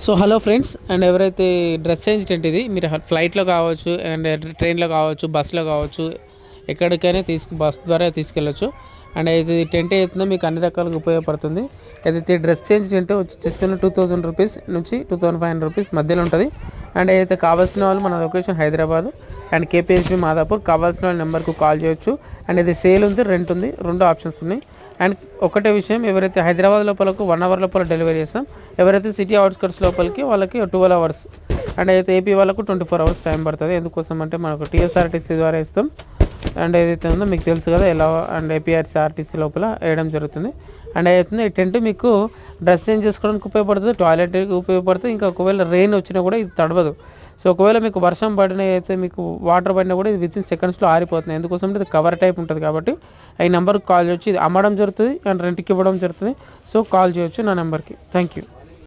So hello friends and ఎవరైతే dress change tent ఇది మీరు ఫ్లైట్లో కావచ్చు అండ్ ట్రైన్లో కావచ్చు బస్లో కావచ్చు ఎక్కడికైనా బస్ ద్వారా తీసుకెళ్ళచ్చు. అండ్ ఇది టెంట్ అవుతుందో మీకు అన్ని రకాలుగా ఉపయోగపడుతుంది. ఏదైతే డ్రెస్ చేంజ్ టెంట్ వచ్చేస్తున్న 2000 రూపీస్ నుంచి 2500 రూపీస్ మధ్యలో ఉంటుంది. అండ్ ఏదైతే కావాల్సిన వాళ్ళు మన location Hyderabad and KPHB Madhapur, కావాల్సిన వాళ్ళ నెంబర్కు కాల్ చేయొచ్చు. అండ్ ఇది సేల్ ఉంది, రెంట్ ఉంది, రెండు ఆప్షన్స్ ఉన్నాయి. అండ్ ఒకటే విషయం, ఎవరైతే హైదరాబాద్ లోపలకు 1 అవర్ లోపల డెలివరీ చేస్తాం, ఎవరైతే సిటీ అవుట్స్కట్స్ లోపలికి వాళ్ళకి 12 అవర్స్, అండ్ అయితే ఏపీ వాళ్ళకు 24 అవర్స్ టైం పడుతుంది. ఎందుకోసం అంటే మనకు టీఎస్ఆర్టీసీ ద్వారా ఇస్తాం. అండ్ ఏదైతే ఉందో మీకు తెలుసు కదా ఎలా, అండ్ ఏపీఆర్సీఆర్టీసీ లోపల వేయడం జరుగుతుంది. అండ్ ఏదైతే ఈ టెంట్ మీకు డ్రెస్ చేంజ్ చేసుకోవడానికి ఉపయోగపడుతుంది, టాయిలెట్కి ఉపయోగపడుతుంది. ఇంకా ఒకవేళ రెయిన్ వచ్చినా కూడా ఇది తడవదు. సో ఒకవేళ మీకు వర్షం పడిన అయితే మీకు వాటర్ పడినా కూడా ఇది వితిన్ సెకండ్స్లో ఆరిపోతుంది. ఎందుకోసం అంటే ఇది కవర్ టైప్ ఉంటుంది కాబట్టి ఈ నెంబర్కి కాల్ చేయొచ్చు. ఇది అమ్మడం జరుగుతుంది అండ్ రెంట్కి ఇవ్వడం జరుగుతుంది. సో కాల్ చేయొచ్చు నా నెంబర్కి. Thank you.